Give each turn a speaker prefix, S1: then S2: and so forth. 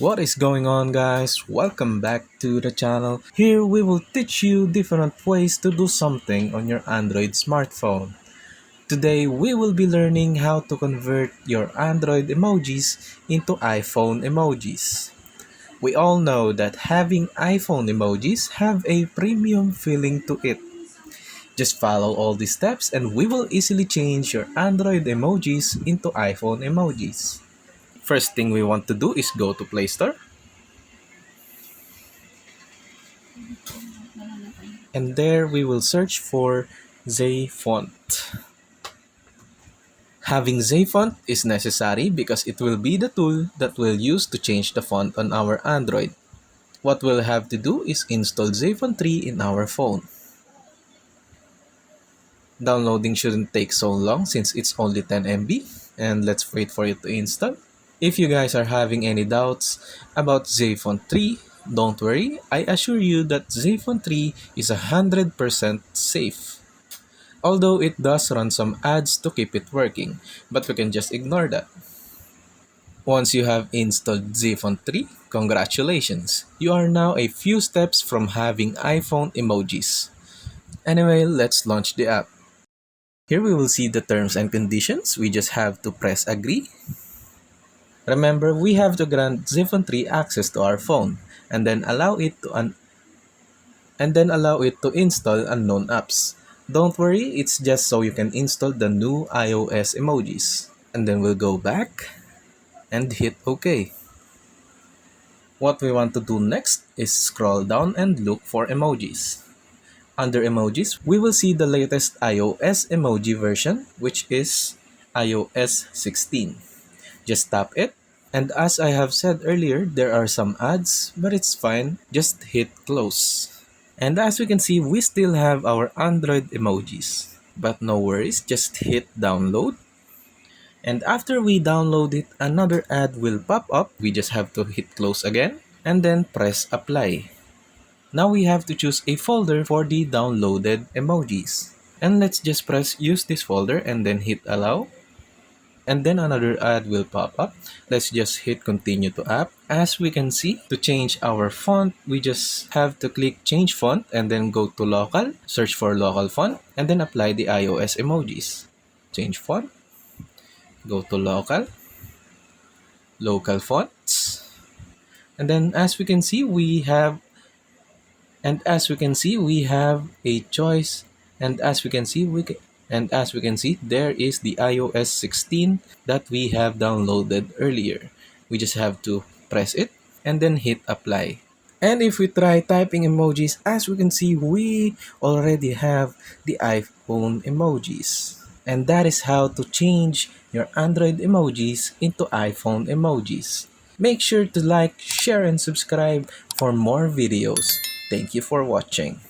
S1: What is going on, guys? Welcome back to the channel. Here we will teach you different ways to do something on your Android smartphone. Today we will be learning how to convert your Android emojis into iPhone emojis. We all know that having iPhone emojis have a premium feeling to it. Just follow all these steps and we will easily change your Android emojis into iPhone emojis. First thing we want to do is go to Play Store. And there we will search for Font. Having Font is necessary because it will be the tool that we'll use to change the font on our Android. What we'll have to do is install Font 3 in our phone. Downloading shouldn't take so long since it's only 10 MB, and let's wait for it to install. If you guys are having any doubts about Font 3, don't worry, I assure you that Font 3 is 100% safe. Although it does run some ads to keep it working, but we can just ignore that. Once you have installed Font 3, congratulations! You are now a few steps from having iPhone emojis. Anyway, let's launch the app. Here we will see the terms and conditions. We just have to press agree. Remember, we have to grant Font 3 access to our phone and then allow it to install unknown apps. Don't worry, it's just so you can install the new iOS emojis. And then we'll go back and hit OK. What we want to do next is scroll down and look for emojis. Under emojis, we will see the latest iOS emoji version, which is iOS 16. Just tap it. And as I have said earlier, there are some ads, but it's fine. Just hit close. And as we can see, we still have our Android emojis. But no worries, just hit download. And after we download it, another ad will pop up. We just have to hit close again and then press apply. Now we have to choose a folder for the downloaded emojis. And let's just press use this folder and then hit allow. And then another ad will pop up. Let's just hit continue to app. As we can see, to change our font, we just have to click change font and then go to local, search for local font, and then apply the iOS emojis. Change font, go to local fonts, and then as we can see, we have a choice, and as we can see, there is the iOS 16 that we have downloaded earlier. We just have to press it and then hit apply. And if we try typing emojis, as we can see, we already have the iPhone emojis. And that is how to change your Android emojis into iPhone emojis. Make sure to like, share, and subscribe for more videos. Thank you for watching.